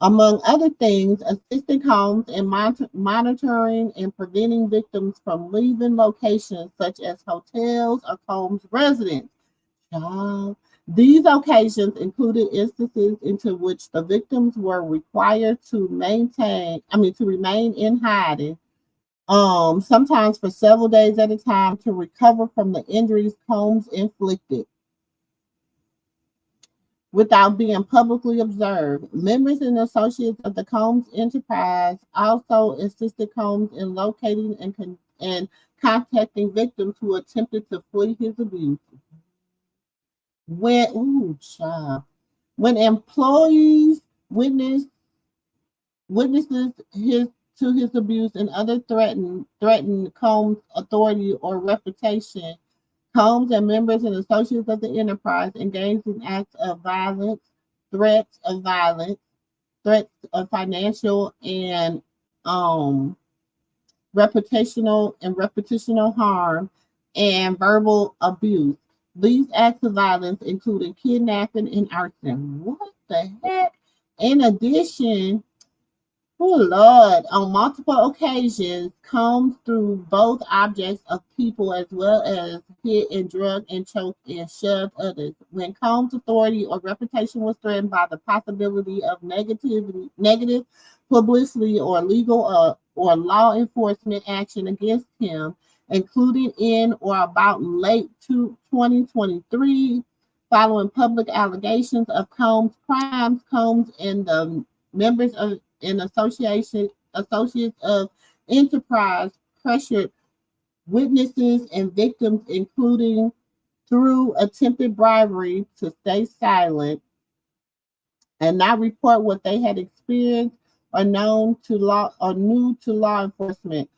among other things, assisting Combs in monitoring and preventing victims from leaving locations such as hotels or Combs' residence. These occasions included instances into which the victims were required to remain in hiding, sometimes for several days at a time to recover from the injuries Combs inflicted without being publicly observed. Members and associates of the Combs Enterprise also assisted Combs in locating and contacting victims who attempted to flee his abuse. When employees witnesses his abuse and other threaten Combs' authority or reputation, Combs and members and associates of the enterprise engaged in acts of violence, threats of violence, threats of financial and reputational harm, and verbal abuse. These acts of violence included kidnapping and arson. What the heck? In addition, oh Lord, on multiple occasions, combed through both objects of people as well as hit and drug and choked and shoved others. When Combs' authority or reputation was threatened by the possibility of negative publicity or legal or law enforcement action against him, including in or about late 2023, following public allegations of Combs' crimes, Combs and the members of an associates of enterprise pressured witnesses and victims, including through attempted bribery, to stay silent and not report what they had experienced or knew to law enforcement.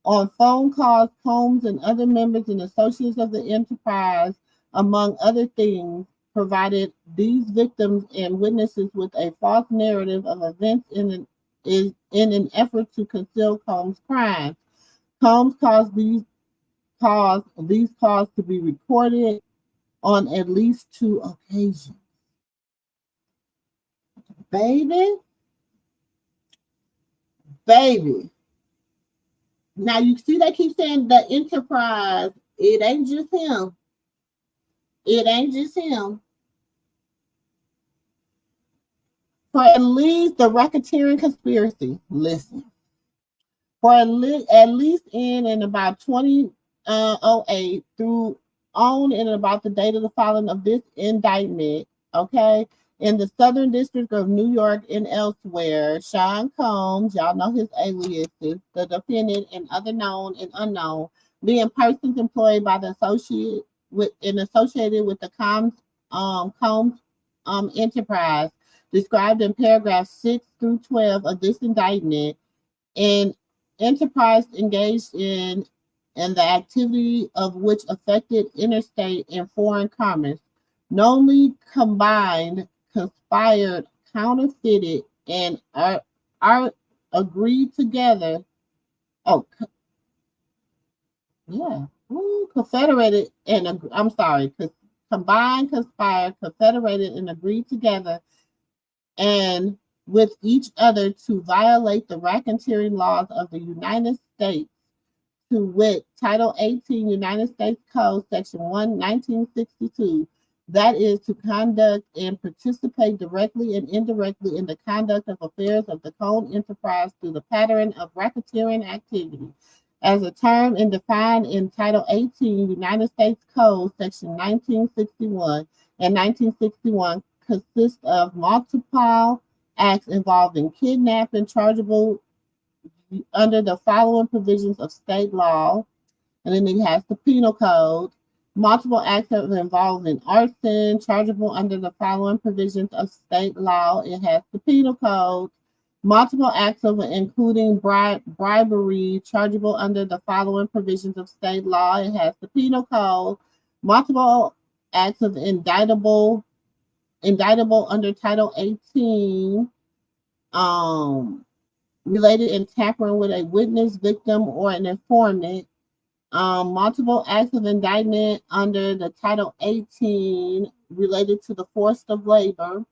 On phone calls, Combs and other members and associates of the enterprise, among other things, provided these victims and witnesses with a false narrative of events in an effort to conceal Combs' crimes. Combs caused these calls to be recorded on at least 2 occasions. Baby. Now you see they keep saying the enterprise. It ain't just him. For at least the racketeering conspiracy, listen. For at least in and about 2008 through on and about the date of the filing of this indictment, okay, in the Southern District of New York and elsewhere, Sean Combs, y'all know his aliases, the defendant and other known and unknown, being persons employed by the associated with the Combs enterprise, described in paragraphs 6 through 12 of this indictment, and enterprise engaged in and the activity of which affected interstate and foreign commerce, knowingly combined, conspired, counterfeited, and are agreed together. Confederated and combined, conspired, confederated, and agreed together and with each other to violate the racketeering laws of the United States, to wit, Title 18 United States Code, Section 1, 1962, that is to conduct and participate directly and indirectly in the conduct of affairs of the Combs enterprise through the pattern of racketeering activity. as a term and defined in Title 18 United States Code, Section 1961 and 1961, consists of multiple acts involving kidnapping chargeable under the following provisions of state law. And then it has the penal code. Multiple acts of involving arson, chargeable under the following provisions of state law. It has the penal code. Multiple acts of including bribery, chargeable under the following provisions of state law. It has the penal code. Multiple acts of indictable under Title 18, related in tampering with a witness, victim, or an informant. Multiple acts of indictment under the Title 18 related to the force of labor.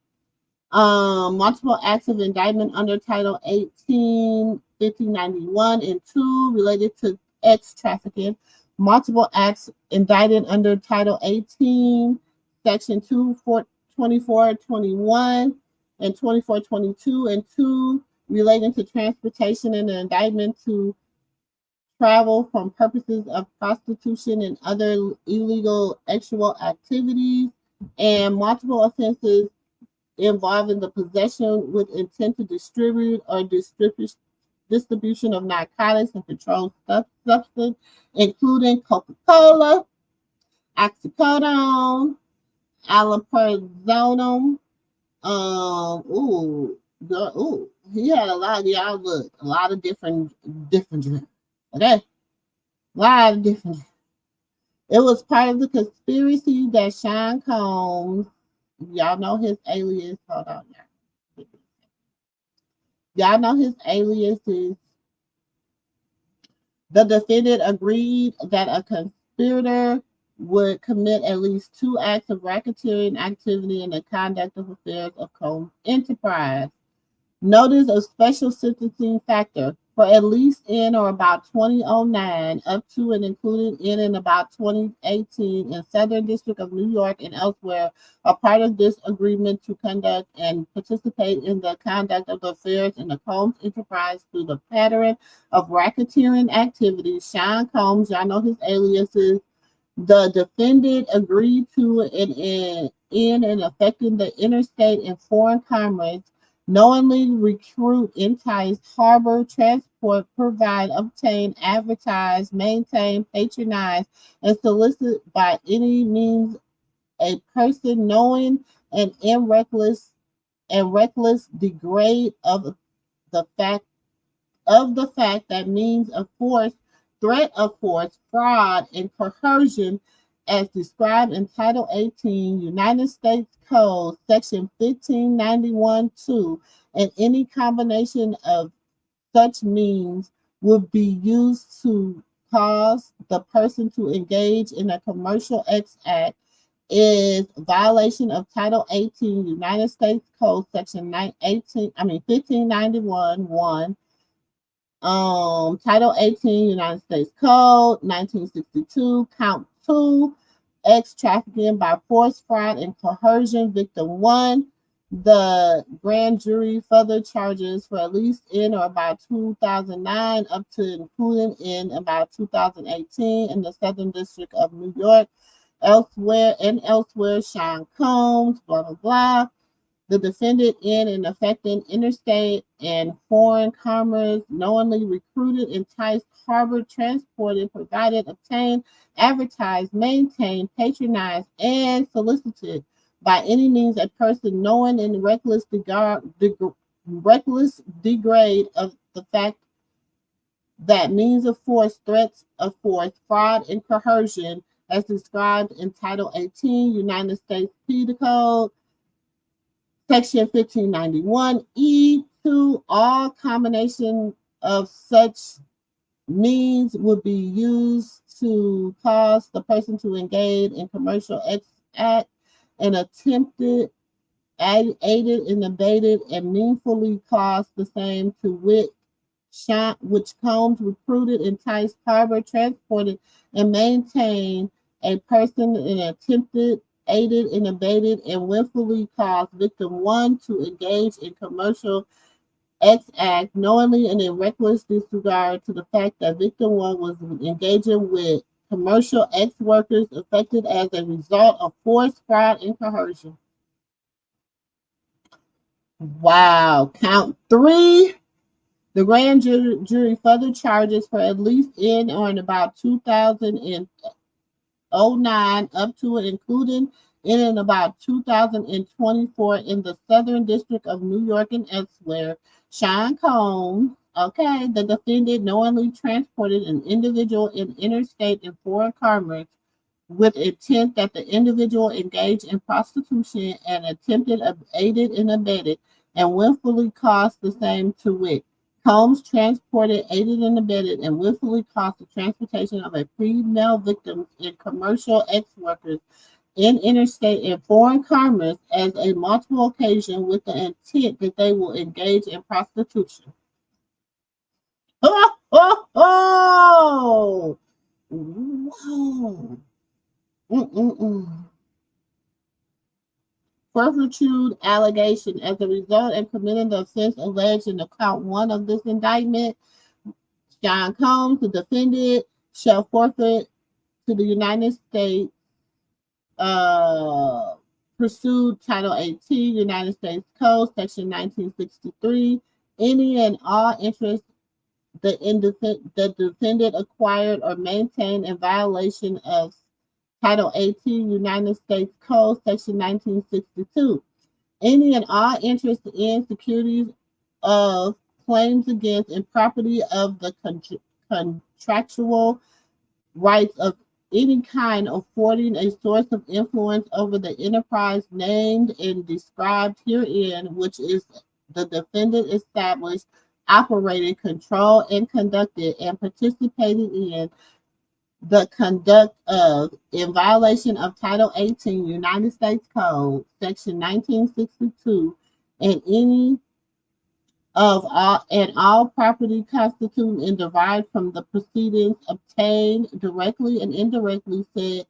Multiple acts of indictment under Title 18, 1591 and 2 related to X trafficking. Multiple acts indicted under Title 18, Section 2421 and 2422 and 2 relating to transportation and the indictment to travel from purposes of prostitution and other illegal sexual activities, and multiple offenses involving the possession with intent to distribute or distribution of narcotics and controlled substance, including Coca-Cola, oxycodone, allopurinol. He had a lot of y'all look, a lot of different drugs. Okay, a lot of different. It was part of the conspiracy that Sean Combs, y'all know his alias. Hold on, y'all know his alias is. The defendant agreed that a conspirator would commit at least 2 acts of racketeering activity in the conduct of affairs of Combs Enterprise. Notice of special sentencing factor for at least in or about 2009 up to and including in and about 2018 in Southern District of New York and elsewhere are part of this agreement to conduct and participate in the conduct of the affairs in the Combs Enterprise through the pattern of racketeering activities. Sean Combs, y'all know his aliases. The defendant agreed to in and affecting the interstate and foreign commerce, knowingly recruit, entice, harbor, transport, provide, obtain, advertise, maintain, patronize, and solicit by any means a person knowing and reckless degrade of the fact that means of force, threat of force, fraud, and coercion as described in Title 18 United States Code, Section 1591-2, and any combination of such means would be used to cause the person to engage in a commercial act is violation of Title 18 United States Code, Section 1591-1. Title 18 United States Code 1962, Count 2, X trafficking by force, fraud, and coercion, Victim 1. The grand jury further charges for at least in or about 2009 up to including in about 2018 in the Southern District of New York. Elsewhere, Sean Combs, blah, blah, blah. The defendant in and affecting interstate and foreign commerce knowingly recruited, enticed, harbored, transported, provided, obtained, advertised, maintained, patronized, and solicited by any means a person knowing and reckless degrade of the fact that means of force, threats of force, fraud, and coercion as described in Title 18 United States Penal Code, Section 1591E2, all combination of such means would be used to cause the person to engage in commercial act and attempted, aided, and abated, and meaningfully caused the same to which Combs recruited, enticed, harbored, transported, and maintained a person and attempted, aided, and abated, and willfully caused Victim 1 to engage in commercial X act knowingly and in reckless disregard to the fact that victim one was engaging with commercial X workers affected as a result of force, fraud, and coercion. Wow. Count three. The grand jury further charges for at least in or in about 2009 up to and including in about 2024 in the Southern District of New York and elsewhere. Sean Combs, okay, the defendant knowingly transported an individual in interstate and foreign commerce with intent that the individual engage in prostitution and attempted aided and abetted and willfully caused the same to wit. Combs transported, aided and abetted, and willfully caused the transportation of a female victim in commercial ex workers in interstate and foreign commerce as a multiple occasion with the intent that they will engage in prostitution. Oh, oh, oh! Whoa. Mm-mm-mm. Forfeiture allegation as a result of committing the offense alleged in the count one of this indictment. John Combs, the defendant, shall forfeit to the United States uh, pursued Title 18 United States Code, Section 1963, any and all interest the defendant acquired or maintained in violation of Title 18 United States Code, Section 1962. Any and all interest in securities of claims against and property of the contractual rights of any kind affording a source of influence over the enterprise named and described herein, which is the defendant established, operated, controlled, and conducted and participated in the conduct of, in violation of Title 18 United States Code, Section 1962, and any of all property constituting and derived from the proceedings obtained directly and indirectly said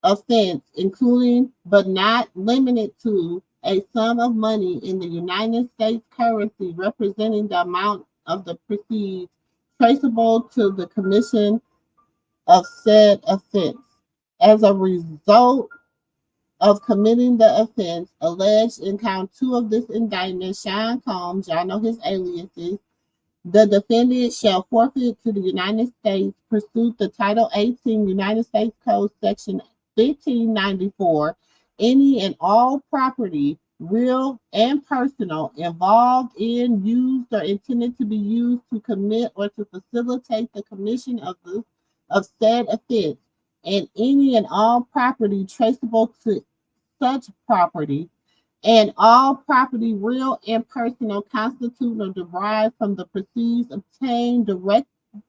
offense, including but not limited to a sum of money in the United States currency representing the amount of the proceeds traceable to the commission of said offense. As a result of committing the offense alleged in count two of this indictment, Sean Combs, y'all know his aliases, the defendant shall forfeit to the United States pursuant to Title 18 United States Code Section 1594 any and all property, real and personal, involved in, used, or intended to be used to commit or to facilitate the commission of said offense, and any and all property traceable to such property, and all property, real and personal, constitute or derived from the proceeds obtained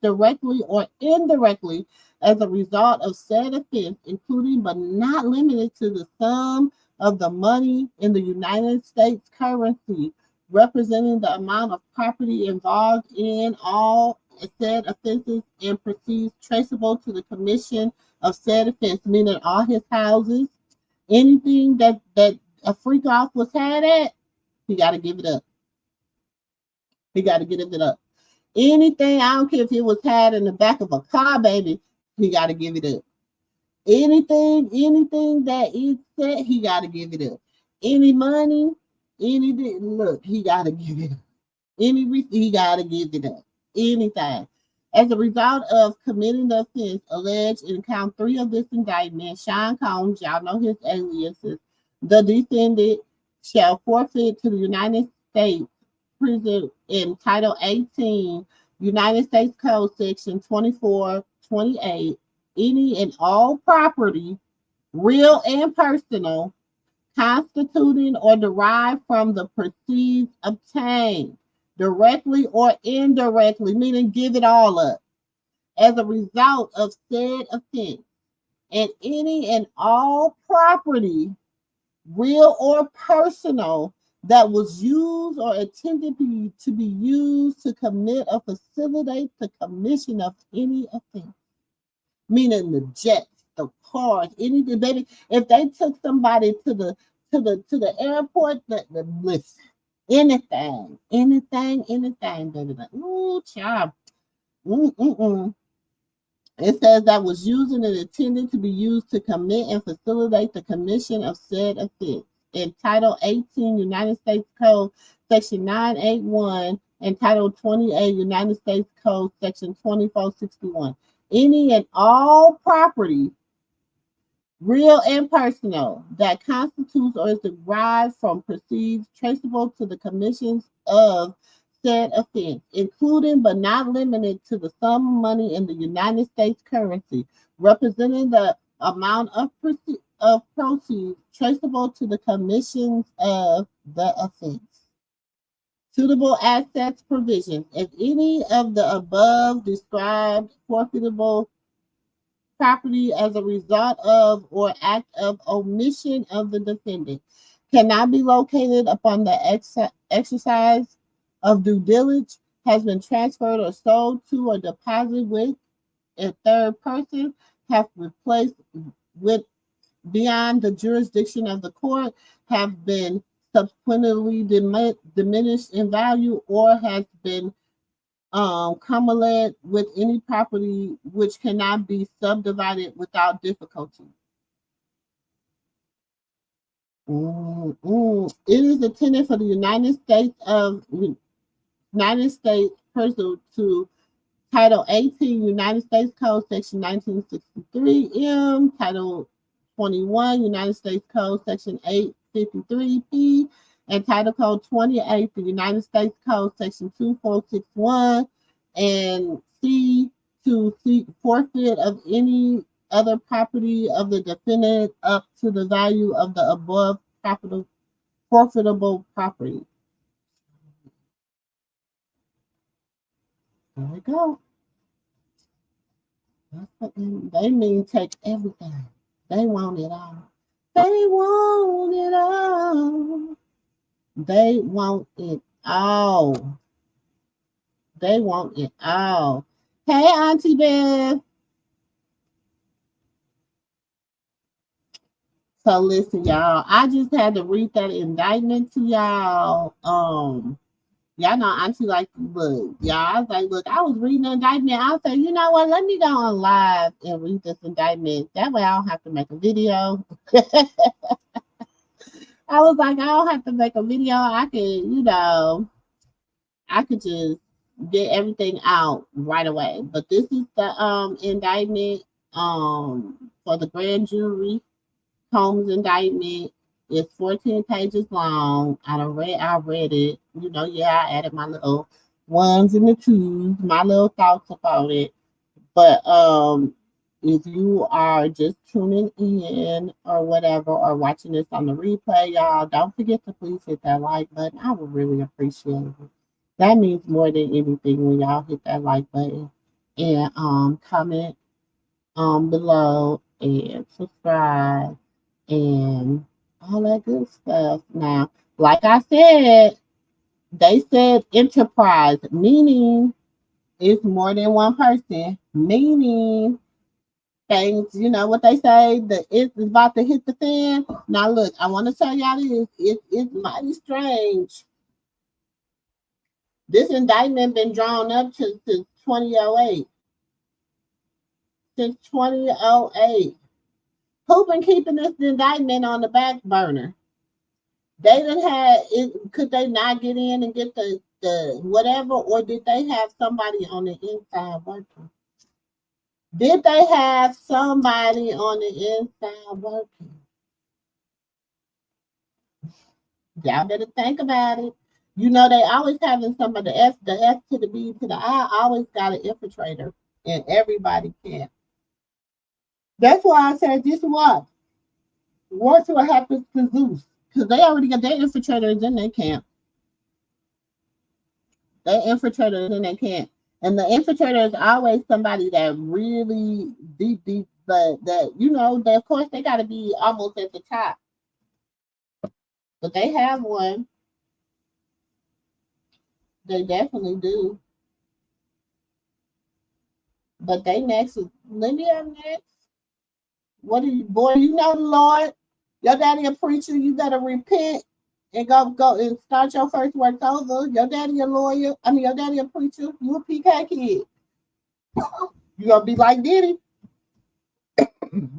directly or indirectly as a result of said offense, including but not limited to the sum of the money in the United States currency, representing the amount of property involved in all said offenses and proceeds traceable to the commission of said offense, meaning all his houses, anything that a freak off was had at, he got to give it up. He got to give it up. Anything, I don't care if it was had in the back of a car, baby, he got to give it up. Anything that is said, he got to give it up. Any money, anything, look, he got to give it up. He got to give it up. Anything. As a result of committing the offense alleged in count three of this indictment, Sean Combs, y'all know his aliases, the defendant shall forfeit to the United States prison in Title 18 United States Code Section 2428 any and all property, real and personal, constituting or derived from the proceeds obtained directly or indirectly, meaning give it all up, as a result of said offense, and any and all property, real or personal, that was used or intended to be used to commit or facilitate the commission of any offense, meaning the jets, the cars, anything, baby. If they took somebody to the airport, listen. anything, baby. Ooh, child. Mm-mm-mm. It says that was used and intended to be used to commit and facilitate the commission of said offense. In Title 18 United States Code, Section 981, and Title 28 United States Code, Section 2461. Any and all property, real and personal, that constitutes or is derived from proceeds traceable to the commissions of said offense, including but not limited to the sum of money in the United States currency, representing the amount of proceeds traceable to the commissions of the offense. Suitable assets provisions. If any of the above described forfeitable property as a result of or act of omission of the defendant cannot be located upon the exercise of due diligence, has been transferred or sold to or deposited with a third person, have been placed with beyond the jurisdiction of the court, have been subsequently diminished in value, or has been cumulated with any property which cannot be subdivided without difficulty. It is intended for the United States pursuant to Title 18 United States Code Section 1963 M, Title 21 United States Code Section 853 P, and Title Code 28 the United States Code Section 2461 and C, to seek forfeit of any other property of the defendant up to the value of the above forfeitable property. There we go. They mean take everything. They want it all. They want it all. They want it all. They want it all. Hey, Auntie Bev. So listen, y'all. I just had to read that indictment to y'all. Y'all know Auntie like to look. Y'all, I was like, look, I was reading the indictment. I said, you know what? Let me go on live and read this indictment. That way I don't have to make a video. I was like, I don't have to make a video. I could, I could just get everything out right away. But this is the indictment for the grand jury. Combs indictment. It's 14 pages long. I read it. I added my little ones and the twos, my little thoughts about it. But if you are just tuning in or whatever, or watching this on the replay, y'all, don't forget to please hit that like button. I would really appreciate it. That means more than anything when y'all hit that like button and comment below and subscribe and all that good stuff. Now, like I said, they said enterprise, meaning it's more than one person, meaning things, what they say, it's about to hit the fan. Now, look, I want to tell y'all this, it's mighty strange. This indictment been drawn up since 2008. Since 2008. Who been keeping this indictment on the back burner? They didn't have it. Could they not get in and get the whatever, or did they have somebody on the inside working? Did they have somebody on the inside working? Y'all better think about it. They always having some of the F to the B to the I always got an infiltrator in everybody camp. That's why I said this what what happens to Zeus. Because they already got their infiltrators in their camp. Their infiltrators in their camp. And the infiltrator is always somebody that really deep, but that, of course, they got to be almost at the top. But they have one. They definitely do. But they next is Lydia next. What are you, boy? You know the Lord. Your daddy a preacher. You better repent. and go and start your first work over. Your daddy a lawyer. I mean, your daddy a preacher. You a PK kid. You gonna be like Diddy.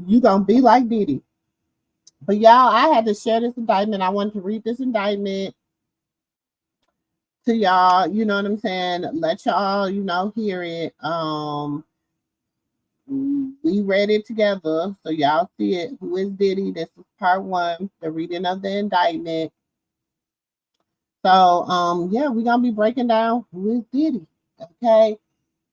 You gonna be like Diddy. But y'all, I had to share this indictment. I wanted to read this indictment to y'all. You know what I'm saying? Let y'all, hear it. We read it together, so y'all see it. Who is Diddy? This is part one, the reading of the indictment. So, yeah, we're gonna be breaking down who is Diddy. Okay,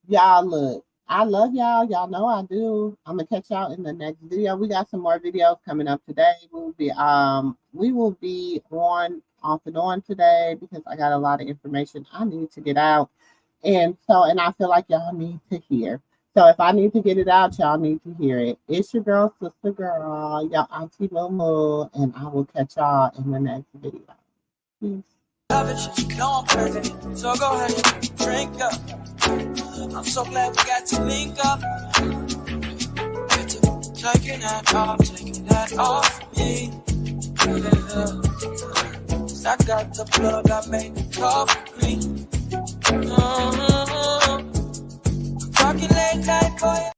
y'all, look, I love y'all. Y'all know I do. I'm gonna catch y'all in the next video. We got some more videos coming up today. We will be on off and on today because I got a lot of information I need to get out, and I feel like y'all need to hear. So if I need to get it out, y'all need to hear it. It's your girl, SistaGirl, y'all auntie MooMoo, and I will catch y'all in the next video. Peace. So go ahead and drink up. I'm so glad we got to link up. Taking that off me. I got the plug, I made the coffee. Talking late night for you.